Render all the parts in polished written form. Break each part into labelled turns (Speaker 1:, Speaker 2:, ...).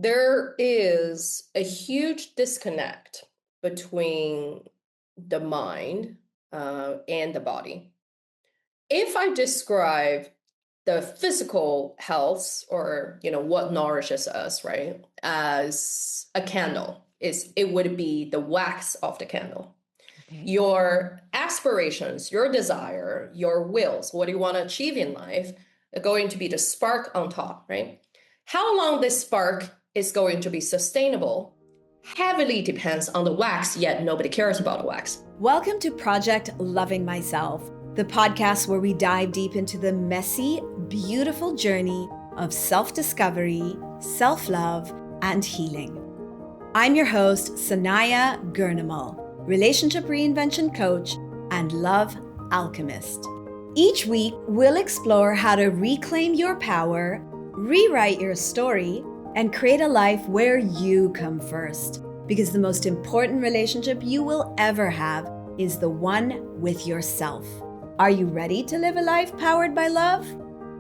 Speaker 1: There is a huge disconnect between the mind and the body. If I describe the physical health or what nourishes us, right, as a candle, it would be the wax of the candle.
Speaker 2: Okay.
Speaker 1: Your aspirations, your desire, your wills, what do you want to achieve in life, are going to be the spark on top, right? How long this spark is going to be sustainable heavily depends on the wax, yet nobody cares about the wax.
Speaker 2: Welcome to Project Loving Myself, the podcast where we dive deep into the messy, beautiful journey of self-discovery, self-love, and healing. I'm your host, Sanaya Gurnamal, relationship reinvention coach and love alchemist. Each week, we'll explore how to reclaim your power, rewrite your story, and create a life where you come first. Because the most important relationship you will ever have is the one with yourself. Are you ready to live a life powered by love?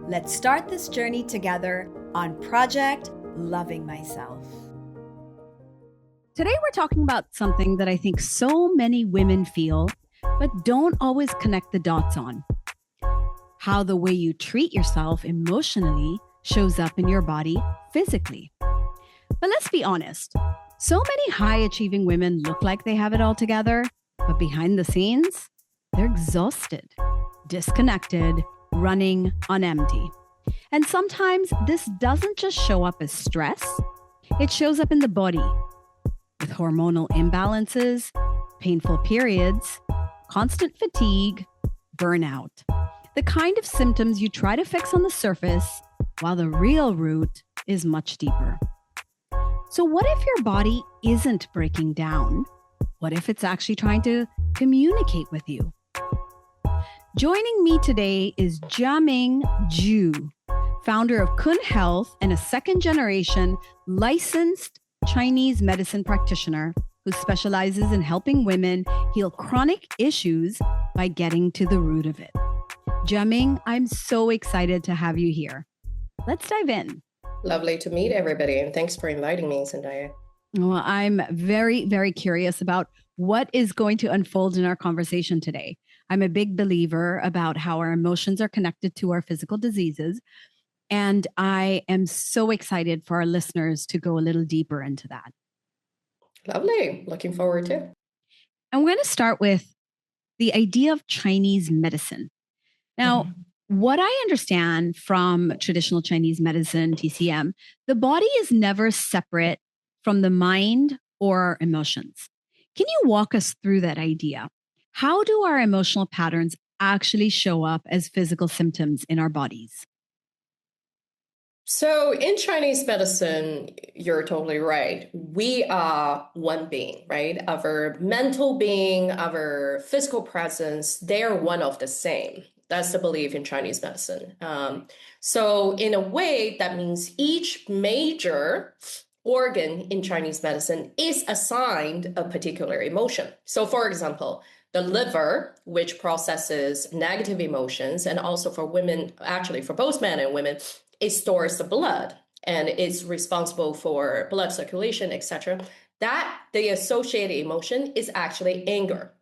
Speaker 2: Let's start this journey together on Project Loving Myself. Today, we're talking about something that I think so many women feel, but don't always connect the dots on. How the way you treat yourself emotionally shows up in your body physically. But let's be honest. So many high-achieving women look like they have it all together, but behind the scenes, they're exhausted, disconnected, running on empty. And sometimes this doesn't just show up as stress, it shows up in the body with hormonal imbalances, painful periods, constant fatigue, burnout. The kind of symptoms you try to fix on the surface, while the real root is much deeper. So what if your body isn't breaking down? What if it's actually trying to communicate with you? Joining me today is Jiaming Zhu, founder of Kun Health and a second-generation licensed Chinese medicine practitioner who specializes in helping women heal chronic issues by getting to the root of it. Jiaming, I'm so excited to have you here. Let's dive in.
Speaker 1: Lovely to meet everybody, and thanks for inviting me, Zendaya.
Speaker 2: Well, I'm very, very curious about what is going to unfold in our conversation today. I'm a big believer about how our emotions are connected to our physical diseases, and I am so excited for our listeners to go a little deeper into that.
Speaker 1: Lovely. Looking forward to.
Speaker 2: I'm going to start with the idea of Chinese medicine. Now, what I understand from traditional Chinese medicine, TCM, the body is never separate from the mind or our emotions. Can you walk us through that idea? How do our emotional patterns actually show up as physical symptoms in our bodies?
Speaker 1: So in Chinese medicine, you're totally right. We are one being, right? Our mental being, our physical presence, they are one of the same. That's the belief in Chinese medicine. So in a way, that means each major organ in Chinese medicine is assigned a particular emotion. So for example, the liver, which processes negative emotions, and also for women, actually for both men and women, it stores the blood and it's responsible for blood circulation, etc. That the associated emotion is actually anger.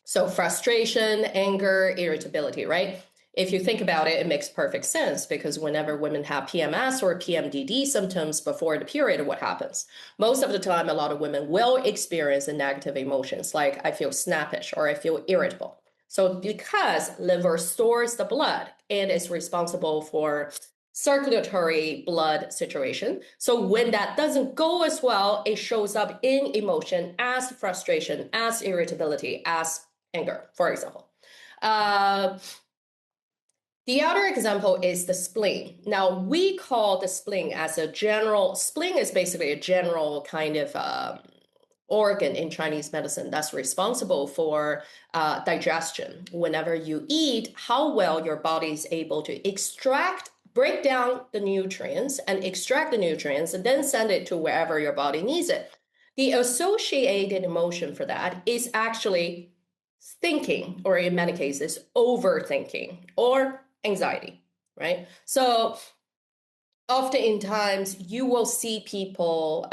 Speaker 1: So frustration, anger, irritability, right? If you think about it, it makes perfect sense because whenever women have PMS or PMDD symptoms before the period, what happens? Most of the time, a lot of women will experience the negative emotions like I feel snappish or I feel irritable. So because liver stores the blood and is responsible for circulatory blood situation. So when that doesn't go as well, it shows up in emotion as frustration, as irritability, as anger, for example. The other example is the spleen. Now, we call the spleen as a general, spleen is basically a general kind of organ in Chinese medicine that's responsible for digestion. Whenever you eat, how well your body is able to break down the nutrients and extract the nutrients and then send it to wherever your body needs it. The associated emotion for that is actually thinking, or in many cases, overthinking or anxiety, right? So Oftentimes you will see people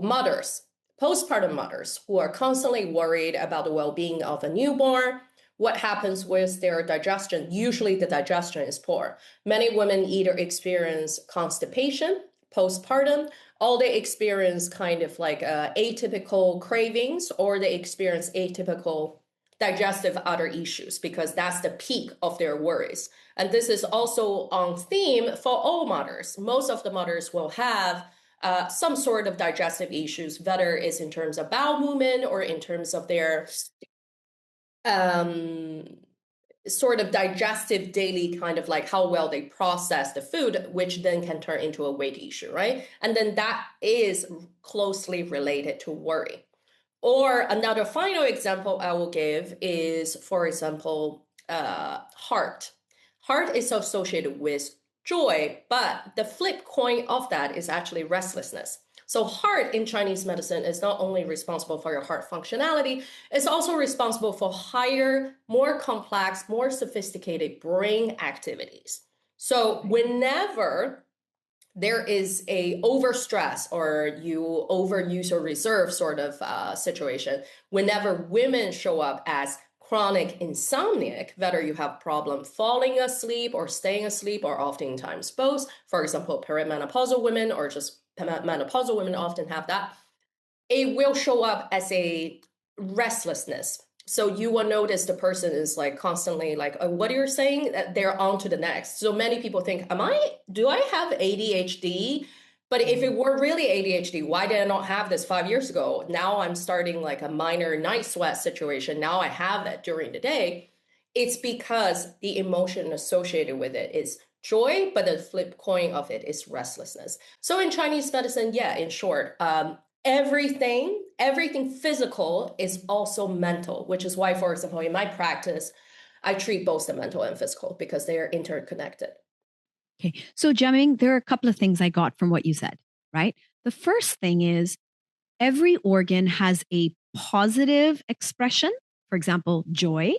Speaker 1: mothers, postpartum mothers, who are constantly worried about the well-being of a newborn. What happens with their digestion? Usually the digestion is poor. Many women either experience constipation postpartum, or they experience kind of like atypical cravings, or they experience atypical digestive other issues because that's the peak of their worries. And this is also on theme for all mothers. Most of the mothers will have some sort of digestive issues, whether it's in terms of bowel movement or in terms of their um, sort of digestive daily kind of like how well they process the food, which then can turn into a weight issue, right? And then that is closely related to worry. Or another final example I will give is, for example, heart. Heart is associated with joy, but the flip coin of that is actually restlessness. So heart in Chinese medicine is not only responsible for your heart functionality, it's also responsible for higher, more complex, more sophisticated brain activities. So whenever there is a overstress or you overuse or reserve sort of situation, whenever women show up as chronic insomniac, whether you have problem falling asleep or staying asleep, or oftentimes both, for example, perimenopausal women or just menopausal women often have that, it will show up as a restlessness. So you will notice the person is like constantly like, oh, what you're saying, they're on to the next. So many people think, do I have ADHD? But if it were really ADHD, why did I not have this 5 years ago? Now I'm starting like a minor night sweat situation. Now I have it during the day. It's because the emotion associated with it is joy, but the flip coin of it is restlessness. So in Chinese medicine, yeah, in short, everything physical is also mental, which is why, for example, in my practice, I treat both the mental and physical because they are interconnected.
Speaker 2: Okay. So, Jiaming, there are a couple of things I got from what you said, right? The first thing is every organ has a positive expression, for example, joy,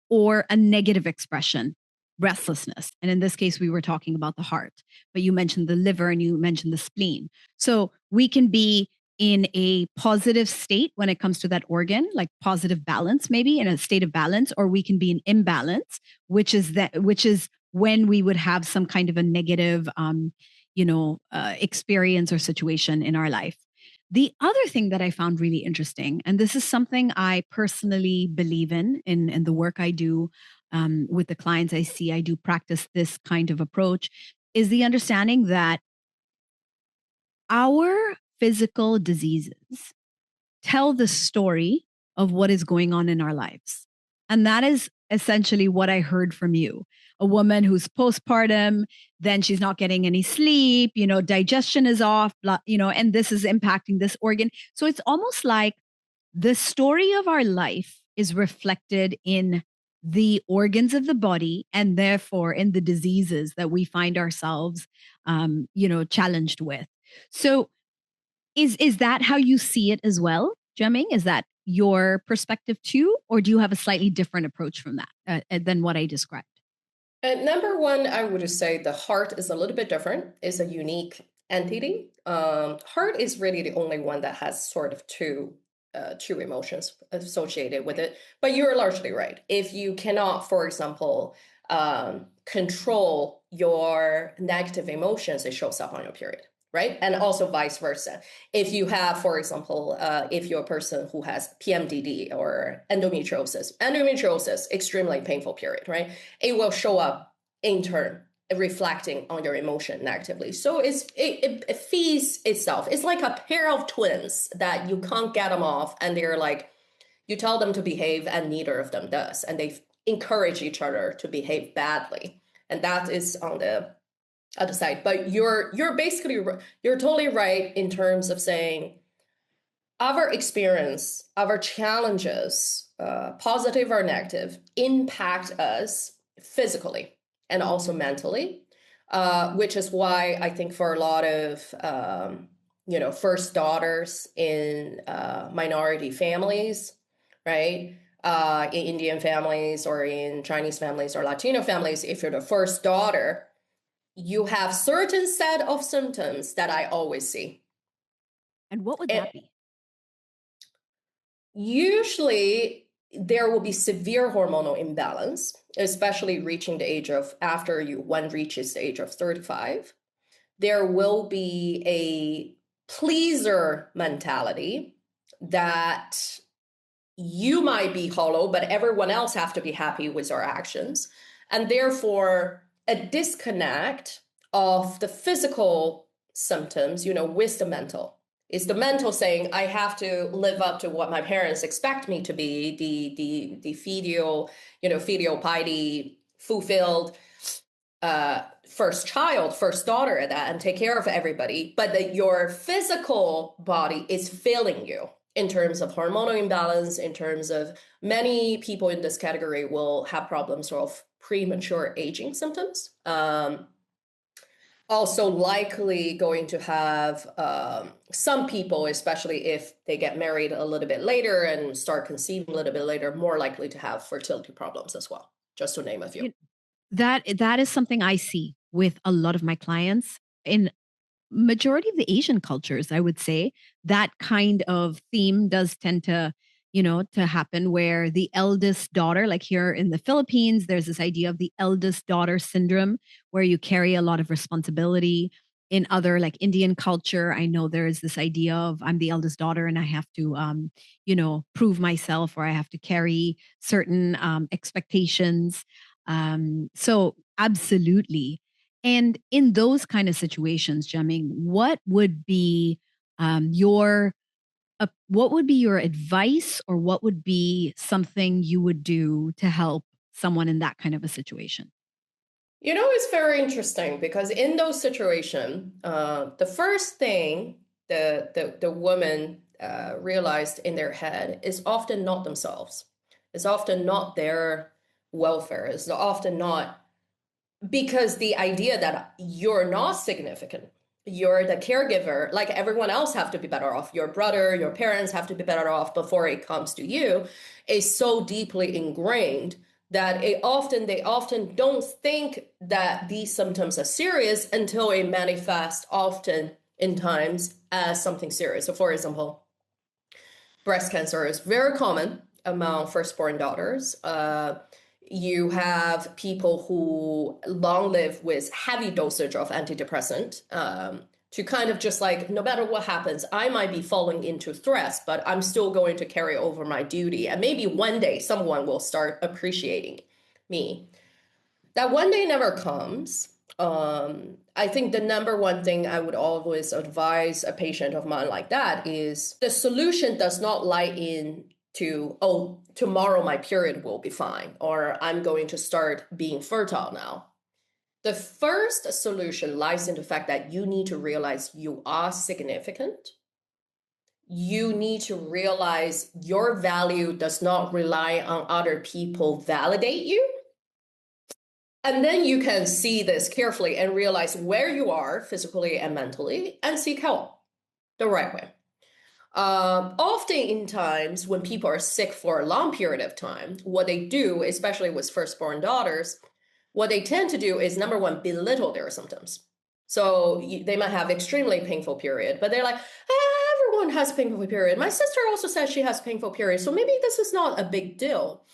Speaker 2: or a negative expression, restlessness. And in this case, we were talking about the heart, but you mentioned the liver and you mentioned the spleen. So we can be in a positive state when it comes to that organ, like positive balance, maybe in a state of balance, or we can be in imbalance, which is when we would have some kind of a negative, experience or situation in our life. The other thing that I found really interesting, and this is something I personally believe in the work I do with the clients I see, I do practice this kind of approach, is the understanding that our physical diseases tell the story of what is going on in our lives. And that is essentially what I heard from you. A woman who's postpartum, then she's not getting any sleep, digestion is off, and this is impacting this organ. So it's almost like the story of our life is reflected in the organs of the body and therefore in the diseases that we find ourselves challenged with. So is that how you see it as well, Jiaming? Is that your perspective too, or do you have a slightly different approach from that than what I described?
Speaker 1: Number one, I would say the heart is a little bit different. It's a unique entity. Heart is really the only one that has sort of two emotions associated with it. But you're largely right. If you cannot, for example, control your negative emotions, it shows up on your period, right? And also vice versa. If you have, for example, if you're a person who has PMDD or endometriosis, extremely painful period, right? It will show up in turn, reflecting on your emotion negatively. So it feeds itself. It's like a pair of twins that you can't get them off, and they're like, you tell them to behave and neither of them does, and they encourage each other to behave badly. And that is on the other side. But you're totally right in terms of saying our experience, our challenges, positive or negative, impact us physically and also mentally, which is why I think for a lot of first daughters in minority families, right? In Indian families or in Chinese families or Latino families, if you're the first daughter, you have certain set of symptoms that I always see.
Speaker 2: And what would
Speaker 1: And
Speaker 2: that be?
Speaker 1: usually there will be severe hormonal imbalance, especially reaching the age of after one reaches the age of 35. There will be a pleaser mentality that you might be hollow, but everyone else have to be happy with our actions. And therefore, a disconnect of the physical symptoms, with the mental. Is the mental saying, I have to live up to what my parents expect me to be, the filial piety, fulfilled first child, first daughter at that, and take care of everybody, but that your physical body is failing you in terms of hormonal imbalance, in terms of many people in this category will have problems of premature aging symptoms. Also likely going to have some people, especially if they get married a little bit later and start conceiving a little bit later, more likely to have fertility problems as well, just to name a few.
Speaker 2: You that is something I see with a lot of my clients in majority of the Asian cultures, I would say. That kind of theme does tend to happen where the eldest daughter, like here in the Philippines, there's this idea of the eldest daughter syndrome where you carry a lot of responsibility. In other like Indian culture, I know there is this idea of I'm the eldest daughter and I have to prove myself, or I have to carry certain expectations. So absolutely. And in those kind of situations, Jiaming, what would be your advice, or what would be something you would do to help someone in that kind of a situation?
Speaker 1: It's very interesting because in those situations, the first thing the woman realized in their head is often not themselves. It's often not their welfare. It's often not because the idea that you're not significant, you're the caregiver, like everyone else have to be better off. Your brother, your parents have to be better off before it comes to you, is so deeply ingrained that they often don't think that these symptoms are serious until it manifests often in times as something serious. So for example, breast cancer is very common among firstborn daughters. You have people who long live with heavy dosage of antidepressant to kind of just like, no matter what happens, I might be falling into stress, but I'm still going to carry over my duty. And maybe one day someone will start appreciating me. That one day never comes. I think the number one thing I would always advise a patient of mine like that is the solution does not lie in to, oh, tomorrow my period will be fine, or I'm going to start being fertile now. The first solution lies in the fact that you need to realize you are significant. You need to realize your value does not rely on other people validate you. And then you can see this carefully and realize where you are physically and mentally and seek help the right way. Often in times when people are sick for a long period of time, what they do, especially with firstborn daughters, what they tend to do is, number one, belittle their symptoms. So they might have extremely painful period, but they're like, everyone has painful period. My sister also says she has painful period, so maybe this is not a big deal,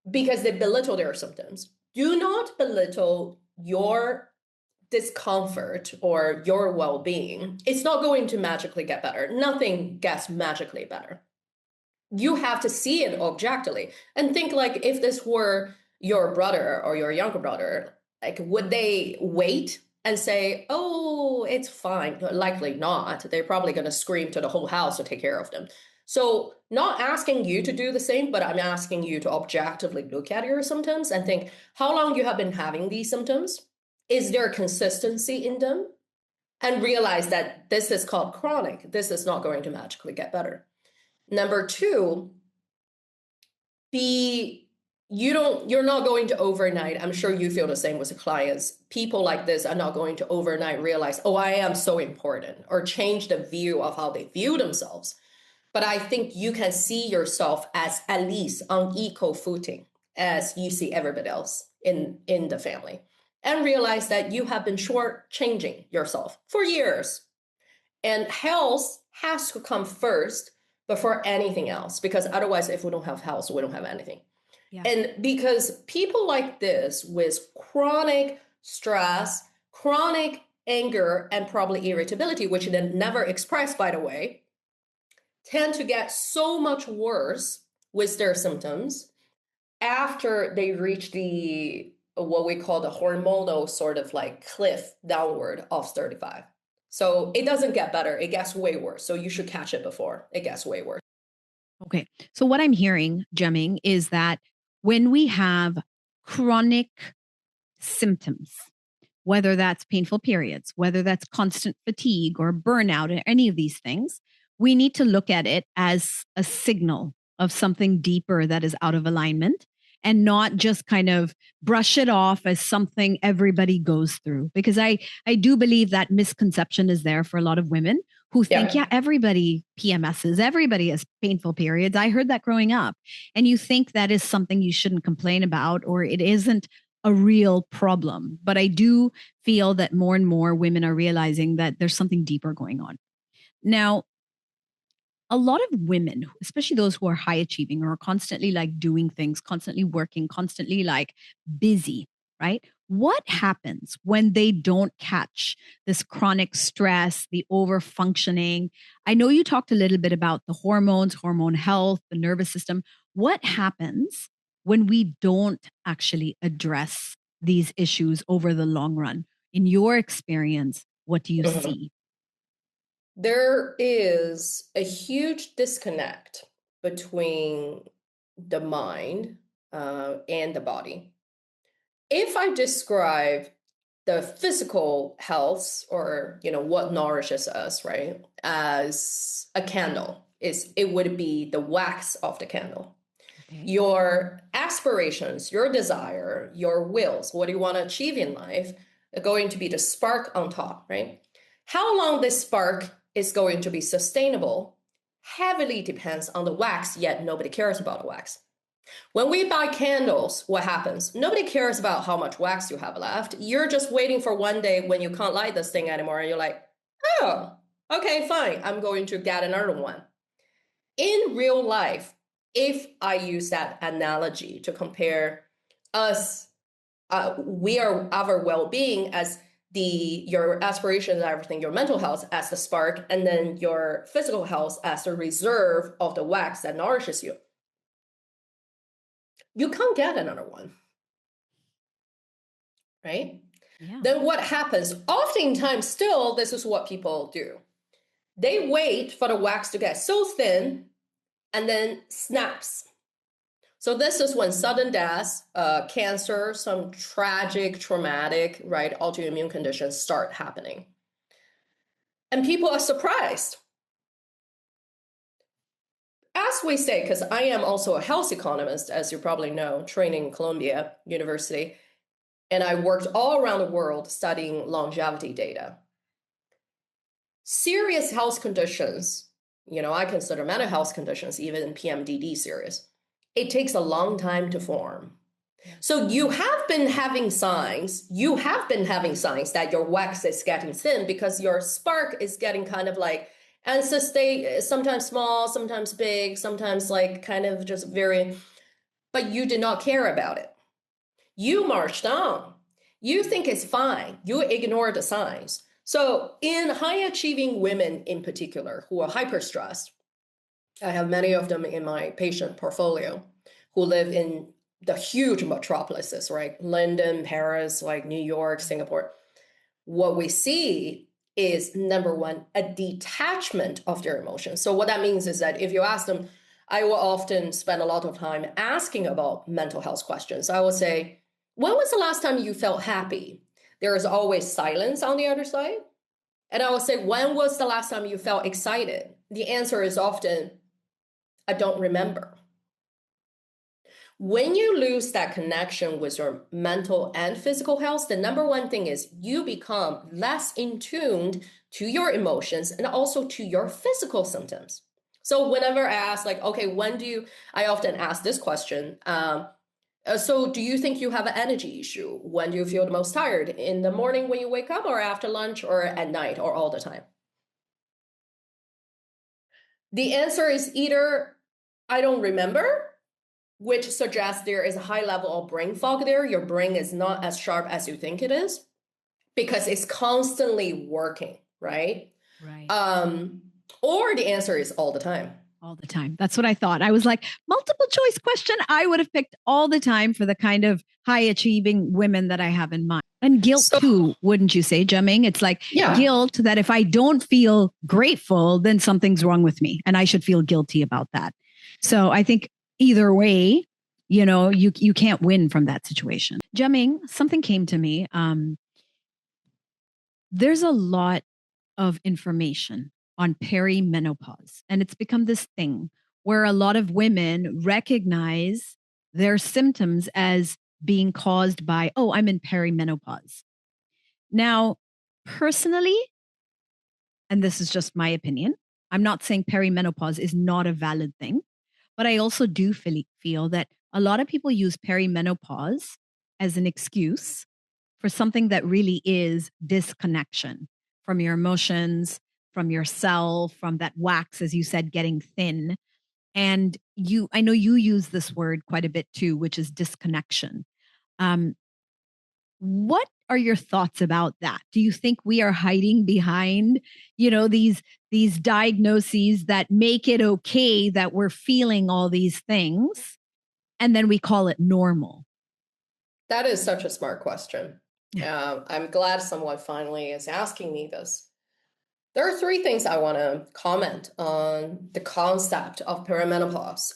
Speaker 1: because they belittle their symptoms. Do not belittle your discomfort or your well-being. It's not going to magically get better. Nothing gets magically better. You have to see it objectively and think like, if this were your brother or your younger brother, like, would they wait and say, oh, it's fine? Likely not. They're probably going to scream to the whole house to take care of them. So not asking you to do the same, but I'm asking you to objectively look at your symptoms and think how long you have been having these symptoms. Is there consistency in them? And realize that this is called chronic. This is not going to magically get better. Number two, you're not going to overnight. I'm sure you feel the same with the clients. People like this are not going to overnight realize, oh, I am so important, or change the view of how they view themselves. But I think you can see yourself as at least on equal footing as you see everybody else in the family. and realize that you have been shortchanging yourself for years. And health has to come first before anything else, because otherwise, if we don't have health, we don't have anything. Yeah. And because people like this with chronic stress, chronic anger, and probably irritability, which they never express, by the way, tend to get so much worse with their symptoms after they reach the what we call the hormonal sort of like cliff downward of 35. So it doesn't get better, it gets way worse. So you should catch it before it gets way worse.
Speaker 2: Okay. So what I'm hearing, Jiaming, is that when we have chronic symptoms, whether that's painful periods, whether that's constant fatigue or burnout, or any of these things, we need to look at it as a signal of something deeper that is out of alignment, and not just kind of brush it off as something everybody goes through. Because I do believe that misconception is there for a lot of women who think, yeah, everybody PMSs, everybody has painful periods. I heard that growing up. And you think that is something you shouldn't complain about, or it isn't a real problem. But I do feel that more and more women are realizing that there's something deeper going on. Now, a lot of women, especially those who are high achieving or are constantly like doing things, constantly working, constantly like busy, right? What happens when they don't catch this chronic stress, the over functioning? I know you talked a little bit about the hormones, hormone health, the nervous system. What happens when we don't actually address these issues over the long run? In your experience, what do you see?
Speaker 1: There is a huge disconnect between the mind and the body. If I describe the physical health, or what nourishes us, right, as a candle, it would be the wax of the candle. Okay. Your aspirations, your desire, your wills, what you want to achieve in life, are going to be the spark on top, right? How long this spark is going to be sustainable heavily depends on the wax, yet nobody cares about the wax. When we buy candles, what happens? Nobody cares about how much wax you have left. You're just waiting for one day when you can't light this thing anymore, and you're like, oh, okay, fine, I'm going to get another one. In real life, if I use that analogy to compare us, our well-being as your aspirations, everything, your mental health as the spark, and then your physical health as the reserve of the wax that nourishes you. You can't get another one, right? Yeah. Then what happens? Oftentimes still, this is what people do. They wait for the wax to get so thin and then snaps. So this is when sudden death, cancer, some tragic, traumatic, right, autoimmune conditions start happening. And people are surprised. As we say, because I am also a health economist, as you probably know, training in Columbia University, and I worked all around the world studying longevity data. Serious health conditions, I consider mental health conditions, even PMDD serious, it takes a long time to form. So you have been having signs that your wax is getting thin because your spark is getting kind of like, and sometimes small, sometimes big, sometimes like kind of just very, but you did not care about it. You marched on. You think it's fine. You ignore the signs. So in high achieving women in particular who are hyper stressed, I have many of them in my patient portfolio who live in the huge metropolises, right? London, Paris, like New York, Singapore. What we see is, number one, a detachment of their emotions. So what that means is that if you ask them, I will often spend a lot of time asking about mental health questions. I will say, when was the last time you felt happy? There is always silence on the other side. And I will say, when was the last time you felt excited? The answer is often, I don't remember. When you lose that connection with your mental and physical health, the number one thing is you become less in tune to your emotions and also to your physical symptoms. So whenever I ask, like, okay, I often ask this question, So do you think you have an energy issue? When do you feel the most tired? In the morning when you wake up, or after lunch, or at night, or all the time? The answer is either I don't remember, which suggests there is a high level of brain fog there. Your brain is not as sharp as you think it is because it's constantly working, right?
Speaker 2: Right.
Speaker 1: Um, or the answer is all the time.
Speaker 2: All the time. That's what I thought. I was like, multiple choice question. I would have picked all the time for the kind of high achieving women that I have in mind. And guilt
Speaker 1: So,
Speaker 2: too, wouldn't you say, Jiaming? It's like
Speaker 1: yeah,
Speaker 2: guilt that if I don't feel grateful, then something's wrong with me and I should feel guilty about that. So I think either way, you can't win from that situation. Jiaming, something came to me. There's a lot of information on perimenopause. And it's become this thing where a lot of women recognize their symptoms as being caused by, oh, I'm in perimenopause. Now, personally, and this is just my opinion, I'm not saying perimenopause is not a valid thing, but I also do feel that a lot of people use perimenopause as an excuse for something that really is disconnection from your emotions, from yourself, from that wax, as you said, getting thin. And I know you use this word quite a bit too, which is disconnection. Um, what are your thoughts about that? Do you think we are hiding behind, these diagnoses that make it okay that we're feeling all these things and then we call it normal?
Speaker 1: that is such a smart question. I'm glad someone finally is asking me this. There are three things I want to comment on the concept of perimenopause.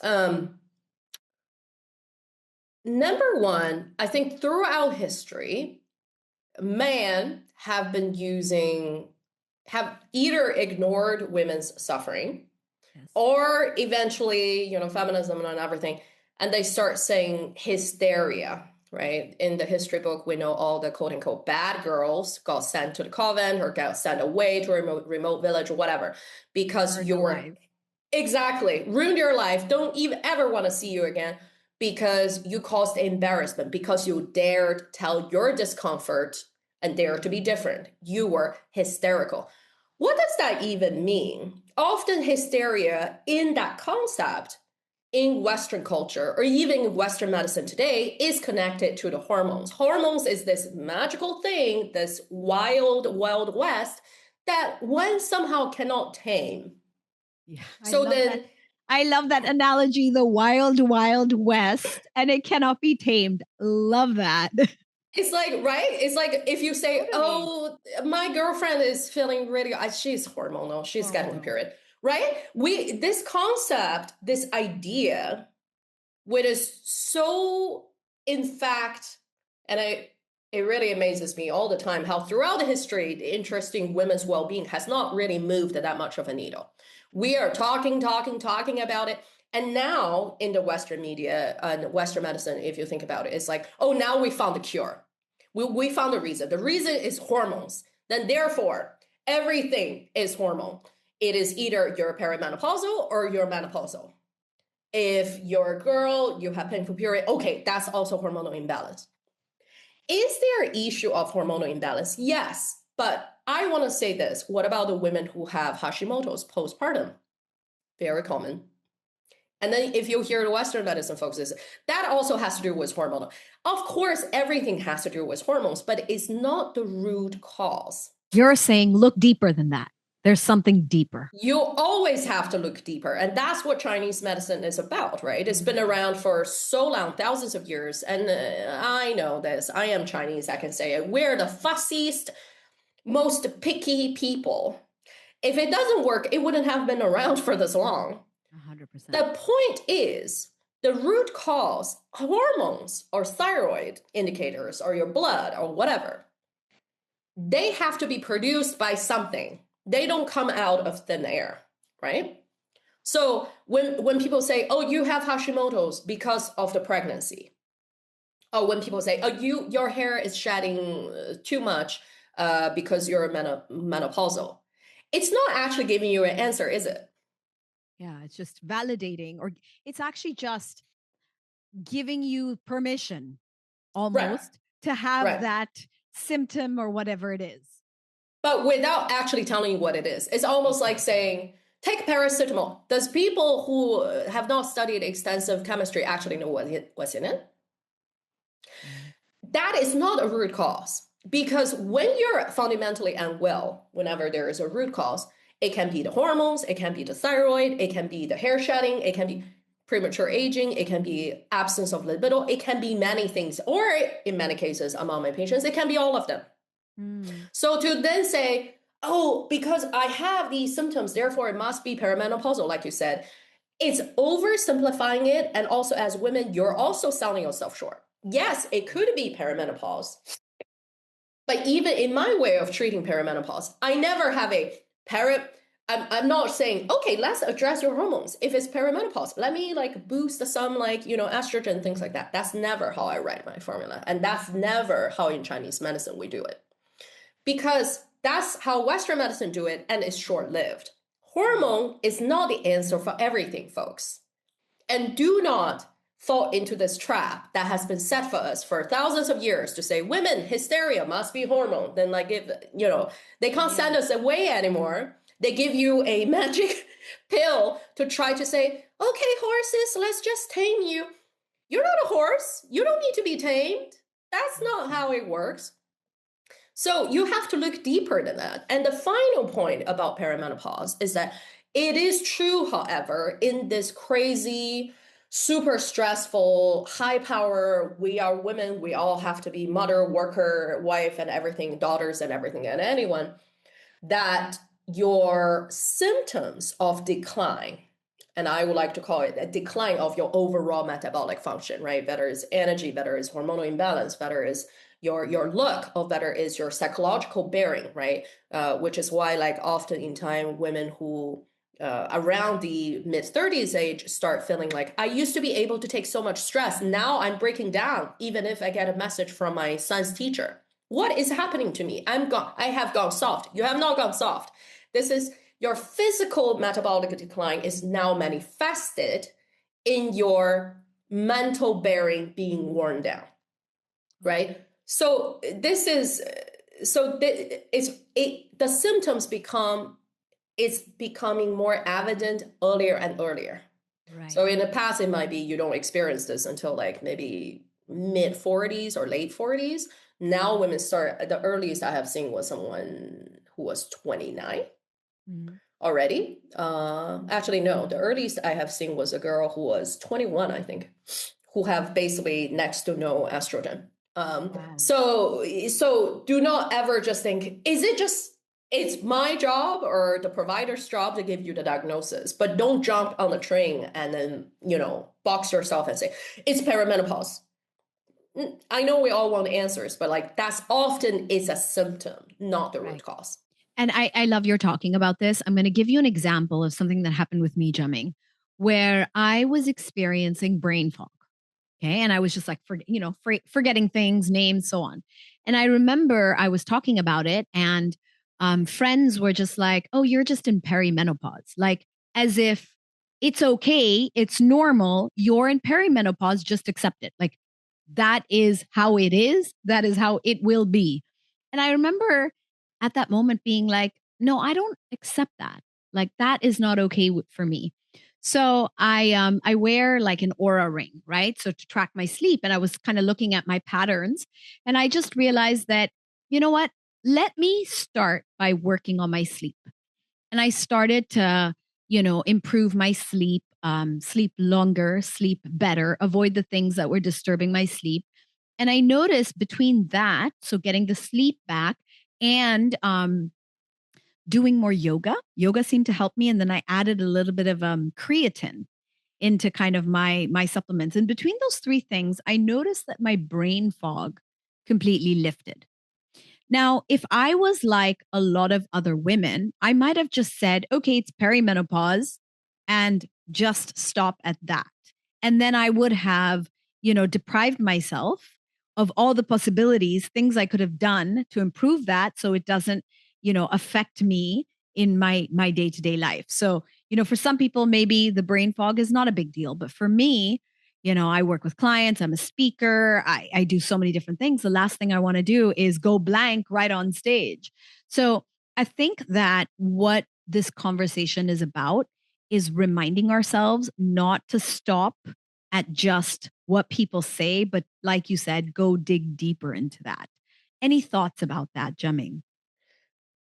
Speaker 1: Number one, I think throughout history, men have either ignored women's suffering
Speaker 2: Yes.
Speaker 1: or eventually, feminism and everything, and they start saying hysteria, right? In the history book, we know all the quote unquote bad girls got sent to the convent or got sent away to a remote village or whatever because
Speaker 2: Burned
Speaker 1: you were
Speaker 2: alive.
Speaker 1: exactly ruined your life. Don't even ever want to see you again because you caused embarrassment, because you dared tell your discomfort and dare to be different. You were hysterical. What does that even mean? Often hysteria in that concept in Western culture or even in Western medicine today is connected to the hormones. Hormones is this magical thing, this wild, wild west that one somehow cannot tame.
Speaker 2: Yeah, I
Speaker 1: So
Speaker 2: love that.
Speaker 1: then
Speaker 2: I love that analogy, the wild, wild west, and it cannot be tamed. Love that.
Speaker 1: it's like, right? It's like if you say,
Speaker 2: Totally.
Speaker 1: oh, my girlfriend is feeling really, she's hormonal, she's getting her
Speaker 2: Hormonal.
Speaker 1: period, right? This concept, this idea, which is so, in fact, and it really amazes me all the time how throughout the history, the interest in women's well-being has not really moved that much of a needle. We are talking about it. And now in the Western media and Western medicine, if you think about it, it's like, oh, now we found the cure. We found the reason. The reason is hormones. Then therefore, everything is hormone. It is either you're perimenopausal or you're menopausal. If you're a girl, you have painful period, okay, that's also hormonal imbalance. Is there an issue of hormonal imbalance? Yes, but I want to say this. What about the women who have Hashimoto's postpartum? Very common. And then if you hear the Western medicine folks, that also has to do with hormonal. Of course, everything has to do with hormones, but it's not the root cause.
Speaker 2: You're saying look deeper than that. There's something deeper.
Speaker 1: You always have to look deeper. And that's what Chinese medicine is about, right? It's been around for so long, thousands of years. And I know this. I am Chinese, I can say it. We're the fussiest, most picky people. If it doesn't work, it wouldn't have been around for this long.
Speaker 2: 100%.
Speaker 1: The point is, the root cause, hormones or thyroid indicators or your blood or whatever, they have to be produced by something. They don't come out of thin air, right? So when people say, "Oh, you have Hashimoto's because of the pregnancy," or when people say, "Oh, your hair is shedding too much because you're menopausal," it's not actually giving you an answer, is it?
Speaker 2: Yeah, it's just validating, or it's actually just giving you permission
Speaker 1: Right,
Speaker 2: almost to have
Speaker 1: right.
Speaker 2: that symptom or whatever it is.
Speaker 1: But without actually telling you what it is. It's almost like
Speaker 2: Exactly.
Speaker 1: saying, take paracetamol. Does people who have not studied extensive chemistry actually know what's in it?
Speaker 2: Right.
Speaker 1: That is not a root cause. Because when you're fundamentally unwell, whenever there is a root cause, it can be the hormones, it can be the thyroid, it can be the hair shedding, it can be premature aging, it can be absence of libido, it can be many things. Or in many cases, among my patients, it can be all of them.
Speaker 2: Mm.
Speaker 1: So to then say, oh, because I have these symptoms, therefore it must be perimenopausal, like you said, it's oversimplifying it. And also, as women, you're also selling yourself short. Yes, it could be perimenopause. But even in my way of treating perimenopause, I never have a I'm not saying, okay, let's address your hormones. If it's perimenopause, let me like boost some like, estrogen, things like that. That's never how I write my formula. And that's never how in Chinese medicine we do it. Because that's how Western medicine do it, and it's short-lived. Hormone is not the answer for everything, folks. And do not fall into this trap that has been set for us for thousands of years to say women hysteria must be hormone. Then like if they can't
Speaker 2: Yeah.
Speaker 1: send us away anymore, they give you a magic pill to try to say, okay, horses, let's just tame you. You're not a horse, you don't need to be tamed. That's not how it works. So you have to look deeper than that. And the final point about perimenopause is that it is true, however, in this crazy, super stressful, high power, we are women, we all have to be mother, worker, wife, and everything, daughters, and everything, and anyone, that your symptoms of decline, and I would like to call it a decline of your overall metabolic function, right? Whether it's energy, whether it's hormonal imbalance, whether it's your look, or whether it's your psychological bearing, right? Which is why, like, often in time, women who around the mid-30s age start feeling like, I used to be able to take so much stress. Now I'm breaking down, even if I get a message from my son's teacher. What is happening to me? I have gone soft. You have not gone soft. This is your physical metabolic decline is now manifested in your mental bearing being worn down, right? So this is the symptoms it's becoming more evident earlier and earlier.
Speaker 2: Right.
Speaker 1: So in the past, it might be you don't experience this until like maybe mid 40s or late 40s. Now women start, the earliest I have seen was someone who was 29
Speaker 2: Mm.
Speaker 1: already. Actually, no, the earliest I have seen was a girl who was 21, I think, who have basically next to no estrogen.
Speaker 2: Wow.
Speaker 1: So do not ever just think, is it just it's my job or the provider's job to give you the diagnosis, but don't jump on the train and then, box yourself and say, it's perimenopause. I know we all want answers, but like that's often is a symptom, not the root
Speaker 2: Right.
Speaker 1: cause.
Speaker 2: And I love you're talking about this. I'm going to give you an example of something that happened with me, Jiaming, where I was experiencing brain fog. Okay. And I was just like, forgetting things, names, so on. And I remember I was talking about it, and friends were just like, oh, you're just in perimenopause. Like, as if it's okay, it's normal, you're in perimenopause, just accept it. Like, that is how it is, that is how it will be. And I remember at that moment being like, no, I don't accept that. Like, that is not okay for me. So I wear like an aura ring, right? So to track my sleep. And I was kind of looking at my patterns, and I just realized that, you know what? Let me start by working on my sleep. And I started to, improve my sleep, sleep longer, sleep better, avoid the things that were disturbing my sleep. And I noticed between that, so getting the sleep back, and doing more yoga. Yoga seemed to help me, and then I added a little bit of creatine into kind of my supplements. And between those three things, I noticed that my brain fog completely lifted. Now, if I was like a lot of other women, I might have just said, okay, it's perimenopause, and just stop at that. And then I would have, deprived myself of all the possibilities, things I could have done to improve that so it doesn't, affect me in my day-to-day life. So, for some people maybe the brain fog is not a big deal, but for me, I work with clients, I'm a speaker, I do so many different things. The last thing I want to do is go blank right on stage. So I think that what this conversation is about is reminding ourselves not to stop at just what people say, but like you said, go dig deeper into that. Any thoughts about that, Jiaming?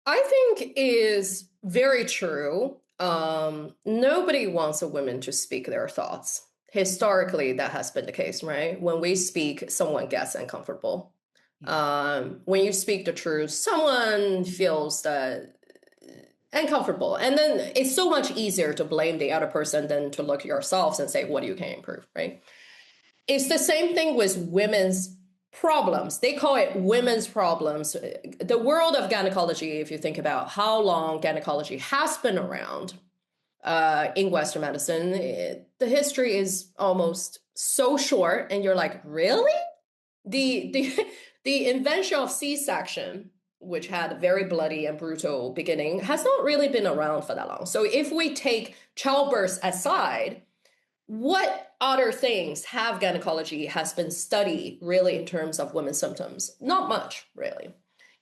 Speaker 1: I think is very true. Nobody wants a woman to speak their thoughts. Historically, that has been the case, right? When we speak, someone gets uncomfortable.
Speaker 2: Yeah.
Speaker 1: When you speak the truth, someone feels that uncomfortable. And then it's so much easier to blame the other person than to look at yourselves and say, what do you can improve, right? It's the same thing with women's problems. They call it women's problems. The world of gynecology, if you think about how long gynecology has been around in Western medicine, the history is almost so short. And you're like, really? The invention of C-section, which had a very bloody and brutal beginning, has not really been around for that long. So if we take childbirth aside, what other things have gynecology has been studied really in terms of women's symptoms? Not much, really.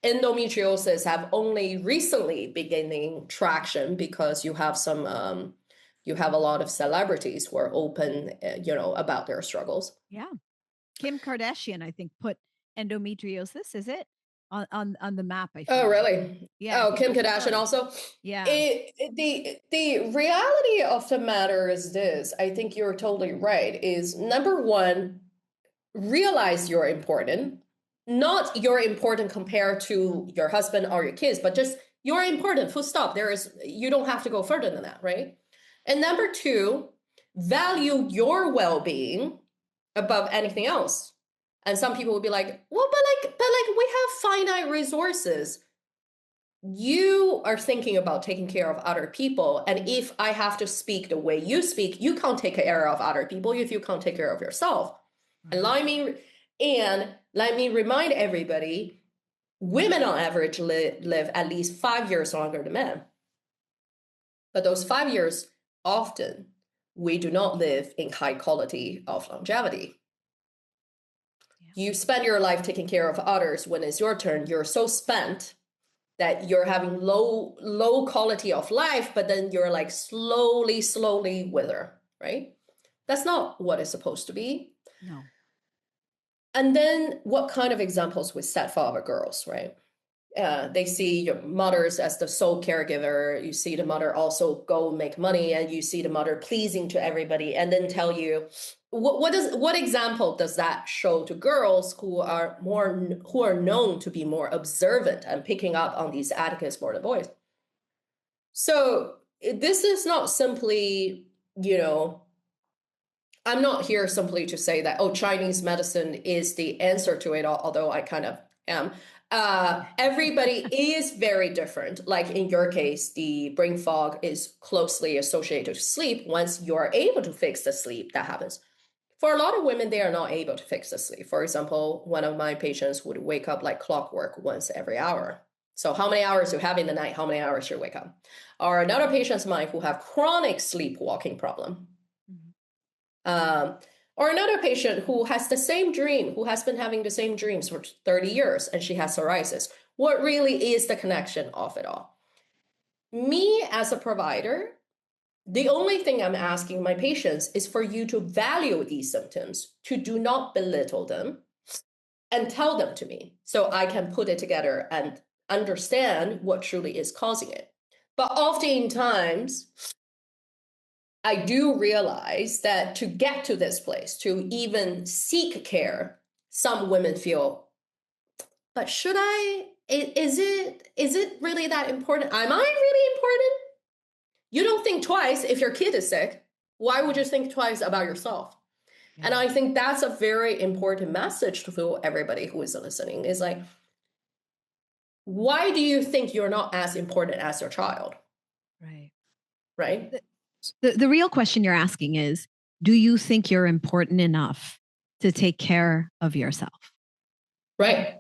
Speaker 1: Endometriosis have only recently beginning traction because you have you have a lot of celebrities who are open, about their struggles.
Speaker 2: Yeah. Kim Kardashian, I think, put endometriosis, is it? On the map, I
Speaker 1: Oh,
Speaker 2: feel like.
Speaker 1: really?
Speaker 2: Yeah, I
Speaker 1: Oh,
Speaker 2: think
Speaker 1: Kim
Speaker 2: it was
Speaker 1: Kardashian
Speaker 2: her.
Speaker 1: also.
Speaker 2: Yeah.
Speaker 1: The reality of the matter is this. I think you're totally right. Is number one, realize you're important. Not you're important compared to your husband or your kids, but just you're important. Full stop. You don't have to go further than that, right? And number two, value your well-being above anything else. And some people will be like, well, but like we have finite resources. You are thinking about taking care of other people. And if I have to speak the way you speak, you can't take care of other people if you can't take care of yourself. And
Speaker 2: Right.
Speaker 1: let me remind everybody, women on average live at least 5 years longer than men. But those 5 years, often, we do not live in high quality of longevity.
Speaker 2: Yeah.
Speaker 1: You spend your life taking care of others. When it's your turn, you're so spent that you're having low quality of life, but then you're like slowly wither, right? That's not what it's supposed to be.
Speaker 2: No.
Speaker 1: And then what kind of examples we set for our girls, right? They see your mothers as the sole caregiver. You see the mother also go make money, and you see the mother pleasing to everybody, and then tell you what example does that show to girls who are known to be more observant and picking up on these etiquettes more than boys. So this is not simply, I'm not here simply to say that, oh, Chinese medicine is the answer to it, although I kind of am. Everybody is very different. Like in your case, the brain fog is closely associated to sleep. Once you're able to fix the sleep, that happens. For a lot of women, they are not able to fix the sleep. For example, one of my patients would wake up like clockwork once every hour. So how many hours you have in the night, how many hours you wake up. Or another patient of mine who have chronic sleepwalking problem. Or another patient who has the same dream, who has been having the same dreams for 30 years, and she has psoriasis. What really is the connection of it all? Me as a provider, the only thing I'm asking my patients is for you to value these symptoms, to do not belittle them, and tell them to me so I can put it together and understand what truly is causing it. But oftentimes, I do realize that to get to this place, to even seek care, some women feel, but should I? Is it really that important? Am I really important? You don't think twice if your kid is sick. Why would you think twice about yourself?
Speaker 2: Yeah.
Speaker 1: And I think that's a very important message to everybody who is listening, is like, why do you think you're not as important as your child?
Speaker 2: Right.
Speaker 1: Right?
Speaker 2: The real question you're asking is, do you think you're important enough to take care of yourself?
Speaker 1: Right.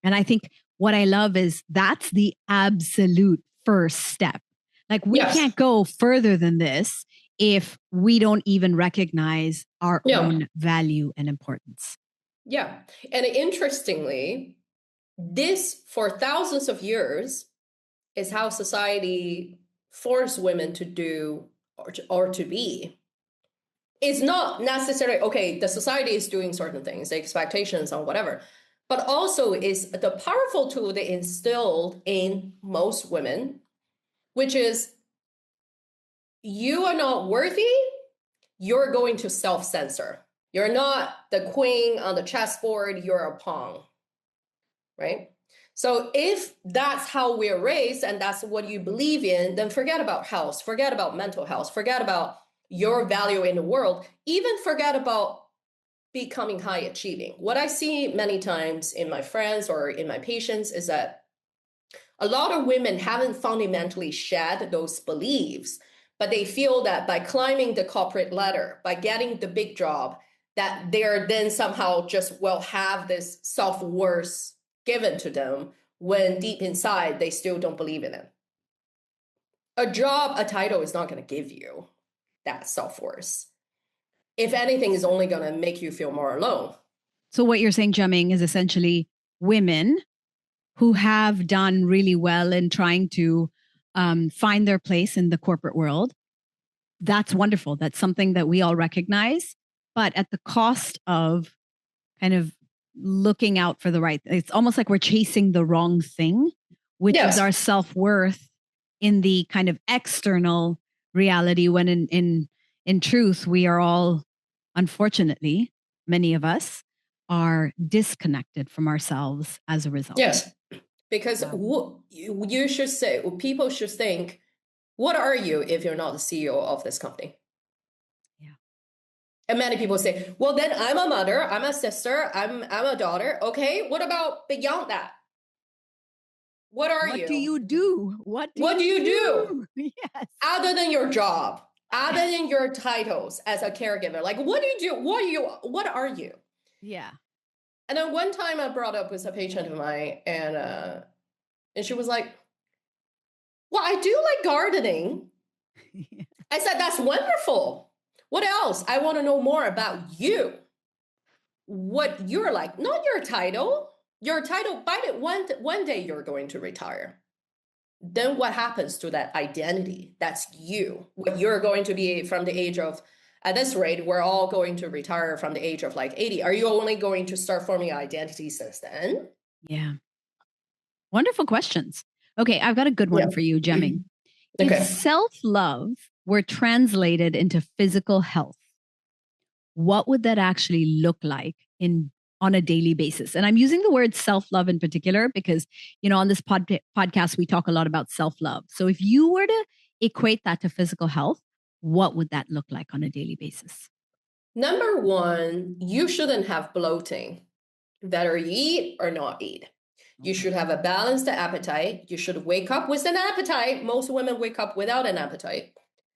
Speaker 2: And I think what I love is that's the absolute first step. Like we
Speaker 1: Yes.
Speaker 2: can't go further than this if we don't even recognize our
Speaker 1: Yeah.
Speaker 2: own value and importance.
Speaker 1: Yeah. And interestingly, this for thousands of years is how society forced women to do or to be. It's not necessarily, okay, the society is doing certain things, the expectations or whatever, but also is the powerful tool they instilled in most women, which is you are not worthy, you're going to self-censor. You're not the queen on the chessboard, you're a pawn, right? So if that's how we're raised and that's what you believe in, then forget about health, forget about mental health, forget about your value in the world, even forget about becoming high achieving. What I see many times in my friends or in my patients is that a lot of women haven't fundamentally shed those beliefs, but they feel that by climbing the corporate ladder, by getting the big job, that they're then somehow just will have this self-worth given to them when deep inside they still don't believe in it. A job, a title is not going to give you that self-worth. If anything, it's only going to make you feel more alone.
Speaker 2: So what you're saying, Jiaming, is essentially women who have done really well in trying to find their place in the corporate world. That's wonderful. That's something that we all recognize, but at the cost of kind of looking out for the right. It's almost like we're chasing the wrong thing, which is
Speaker 1: Yes.
Speaker 2: our self-worth in the kind of external reality. When in truth, we are all, unfortunately, many of us are disconnected from ourselves as a result.
Speaker 1: Yes. Because you should say, people should think, what are you if you're not the CEO of this company?
Speaker 2: Yeah.
Speaker 1: And many people say, well, then I'm a mother, I'm a sister, I'm a daughter. Okay, what about beyond that? What are you?
Speaker 2: What do you do? What do
Speaker 1: you do?
Speaker 2: Yes.
Speaker 1: Other than your job, other than your titles as a caregiver, like what do you do? What are you?
Speaker 2: Yeah.
Speaker 1: And then one time I brought up with a patient of mine, and she was like, well, I do like gardening. I said, that's wonderful. What else? I want to know more about you. What you're like, not your title. Your title, by the one day you're going to retire. Then what happens to that identity? That's you. What you're going to be from the age of, at this rate, we're all going to retire from the age of like 80. Are you only going to start forming identity since then?
Speaker 2: Yeah. Wonderful questions. Okay, I've got a good one for you, Jiaming. If
Speaker 1: Okay.
Speaker 2: self-love were translated into physical health, what would that actually look like on a daily basis? And I'm using the word self-love in particular because, on this podcast, we talk a lot about self-love. So if you were to equate that to physical health, what would that look like on a daily basis?
Speaker 1: Number one, you shouldn't have bloating, whether you eat or not eat. You should have a balanced appetite. You should wake up with an appetite. Most women wake up without an appetite.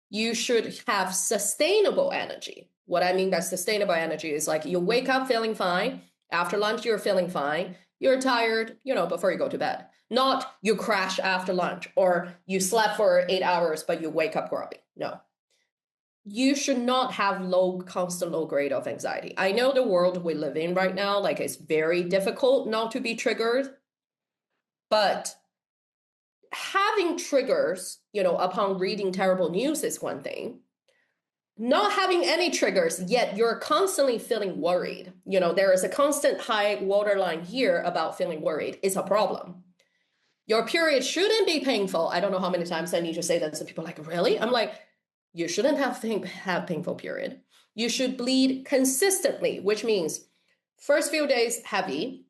Speaker 1: You should have sustainable energy. What I mean by sustainable energy is like you wake up feeling fine. After lunch, you're feeling fine. You're tired, before you go to bed. Not you crash after lunch or you slept for 8 hours, but you wake up grumpy. No. You should not have constant low grade of anxiety. I know the world we live in right now, like it's very difficult not to be triggered, but having triggers, upon reading terrible news is one thing. Not having any triggers, yet you're constantly feeling worried. There is a constant high waterline here about feeling worried. It's a problem. Your period shouldn't be painful. I don't know how many times I need to say that to people like, really? I'm like, you shouldn't have painful period. You should bleed consistently, which means first few days heavy,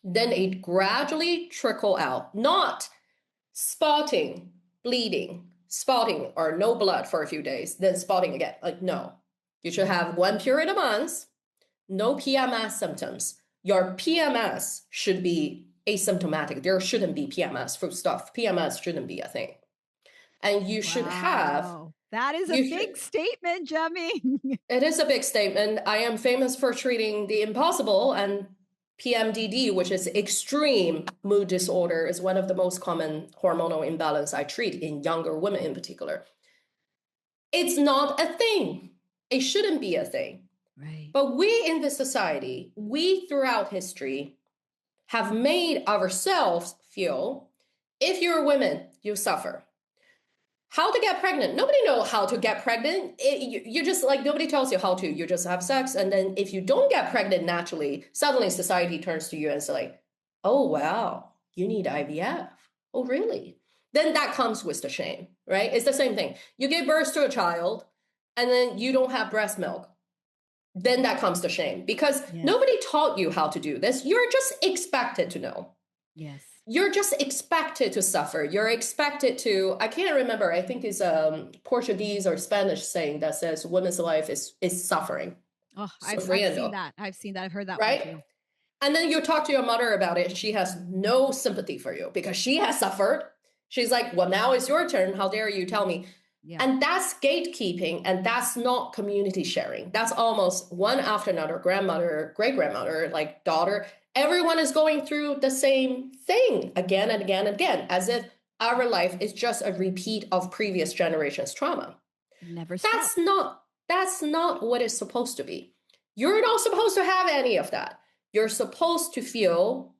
Speaker 1: then it gradually trickle out, not spotting, bleeding, spotting or no blood for a few days, then spotting again. Like, no, you should have one period a month, no PMS symptoms. Your PMS should be asymptomatic. There shouldn't be PMS for stuff. PMS shouldn't be a thing. And you should have.
Speaker 2: That is a big statement, Jiaming.
Speaker 1: It is a big statement. I am famous for treating the impossible, and PMDD, which is extreme mood disorder, is one of the most common hormonal imbalance I treat in younger women in particular. It's not a thing. It shouldn't be a thing.
Speaker 2: Right.
Speaker 1: But we in this society, we throughout history have made ourselves feel if you're a woman, you suffer. How to get pregnant? Nobody knows how to get pregnant. You're just like, nobody tells you how to. You just have sex. And then if you don't get pregnant naturally, suddenly society turns to you and says like, oh, wow, you need IVF. Oh, really? Then that comes with the shame, right? It's the same thing. You give birth to a child and then you don't have breast milk. Then that comes to shame because nobody taught you how to do this. You're just expected to know.
Speaker 2: Yes.
Speaker 1: You're just expected to suffer. You're expected to, I can't remember, I think it's a Portuguese or Spanish saying that says women's life is suffering.
Speaker 2: Oh, I've seen that. I've seen that. I've heard that
Speaker 1: right?
Speaker 2: one too.
Speaker 1: And then you talk to your mother about it. She has no sympathy for you because she has suffered. She's like, well, now it's your turn. How dare you tell me? Yeah. And that's gatekeeping, and that's not community sharing. That's almost one after another, grandmother, great-grandmother, like daughter. Everyone is going through the same thing again and again and again, as if our life is just a repeat of previous generations' trauma.
Speaker 2: Never stop.
Speaker 1: That's not what it's supposed to be. You're not supposed to have any of that. You're supposed to feel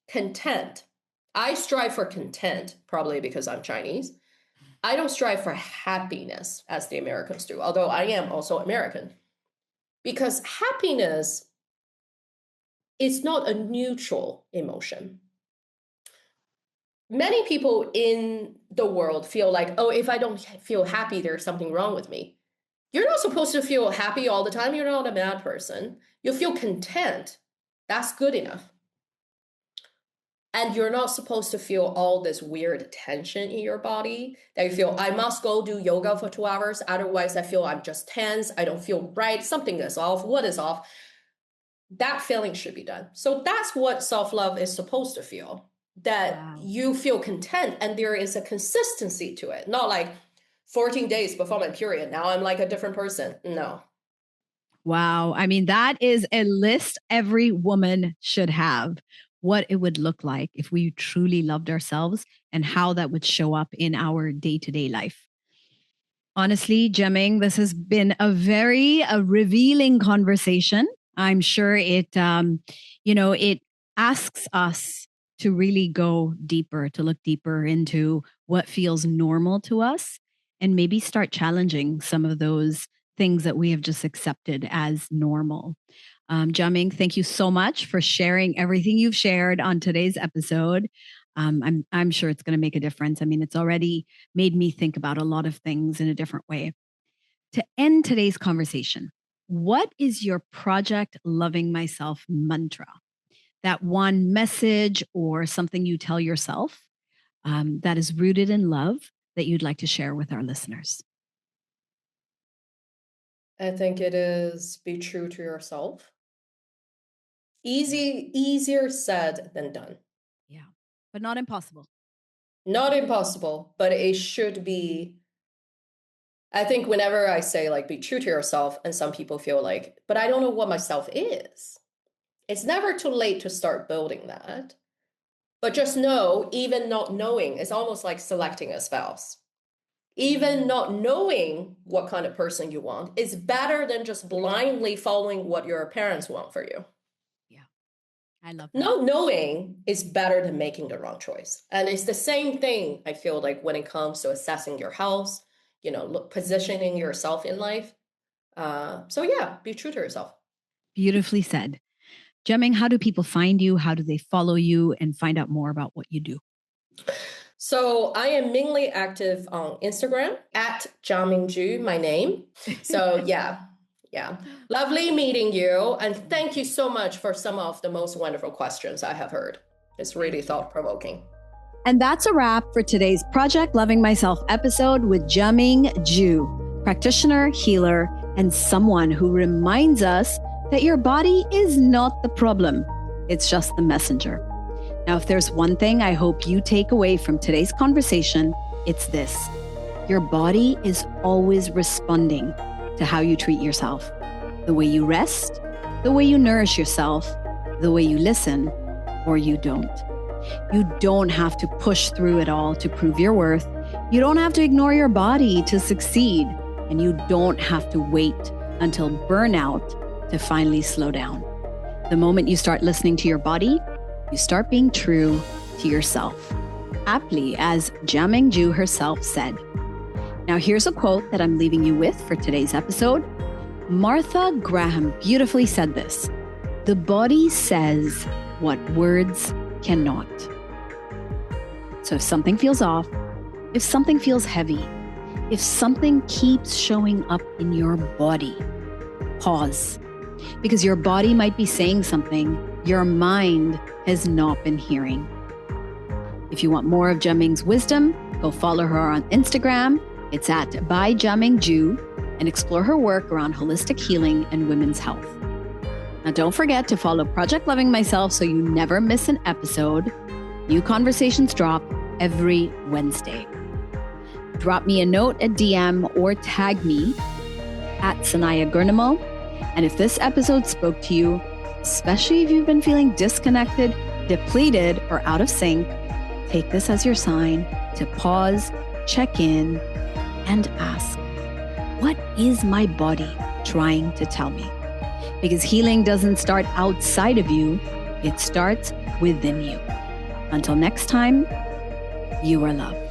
Speaker 1: content. I strive for content, probably because I'm Chinese. I don't strive for happiness as the Americans do, although I am also American. Because happiness is not a neutral emotion. Many people in the world feel like, oh, if I don't feel happy, there's something wrong with me. You're not supposed to feel happy all the time. You're not a mad person. You feel content. That's good enough. And you're not supposed to feel all this weird tension in your body that you feel, I must go do yoga for 2 hours. Otherwise, I feel I'm just tense. I don't feel right. Something is off. What is off? That feeling should be done. So that's what self-love is supposed to feel, that you feel content and there is a consistency to it. Not like 14 days before my period. Now I'm like a different person. No.
Speaker 2: Wow. I mean, that is a list every woman should have. What it would look like if we truly loved ourselves and how that would show up in our day-to-day life. Honestly, Jiaming, this has been a very revealing conversation. I'm sure it, it asks us to really go deeper, to look deeper into what feels normal to us and maybe start challenging some of those things that we have just accepted as normal. Jiaming, thank you so much for sharing everything you've shared on today's episode. I'm sure it's going to make a difference. I mean, it's already made me think about a lot of things in a different way. To end today's conversation, what is your Project Loving Myself mantra? That one message or something you tell yourself that is rooted in love that you'd like to share with our listeners?
Speaker 1: I think it is be true to yourself. Easier said than done.
Speaker 2: Yeah, but not impossible.
Speaker 1: Not impossible, but it should be. I think whenever I say like be true to yourself, and some people feel like, but I don't know what myself is. It's never too late to start building that. But just know, even not knowing is almost like selecting a spouse. Even not knowing what kind of person you want is better than just blindly following what your parents want for you.
Speaker 2: I love that.
Speaker 1: Not knowing is better than making the wrong choice. And it's the same thing, I feel like, when it comes to assessing your health, positioning yourself in life. So yeah, be true to yourself.
Speaker 2: Beautifully said. Jiaming, how do people find you? How do they follow you and find out more about what you do?
Speaker 1: So I am mainly active on Instagram at Jiaming Ju, my name. So yeah. Lovely meeting you. And thank you so much for some of the most wonderful questions I have heard. It's really thought-provoking.
Speaker 2: And that's a wrap for today's Project Loving Myself episode with Jiaming Ju, practitioner, healer, and someone who reminds us that your body is not the problem. It's just the messenger. Now, if there's one thing I hope you take away from today's conversation, it's this. Your body is always responding to how you treat yourself. The way you rest, the way you nourish yourself, the way you listen, or you don't. You don't have to push through it all to prove your worth. You don't have to ignore your body to succeed. And you don't have to wait until burnout to finally slow down. The moment you start listening to your body, you start being true to yourself. Aptly, as Jiaming herself said. Now, here's a quote that I'm leaving you with for today's episode. Martha Graham beautifully said this: "The body says what words cannot." So if something feels off, if something feels heavy, if something keeps showing up in your body, pause. Because your body might be saying something your mind has not been hearing. If you want more of Jiaming's wisdom, go follow her on Instagram. It's at @byjiamingju, and explore her work around holistic healing and women's health. Now, don't forget to follow Project Loving Myself so you never miss an episode. New conversations drop every Wednesday. Drop me a note at DM or tag me at Sanaya Gurnamo. And if this episode spoke to you, especially if you've been feeling disconnected, depleted, or out of sync, take this as your sign to pause, check in, and ask, what is my body trying to tell me? Because healing doesn't start outside of you, it starts within you. Until next time, you are loved.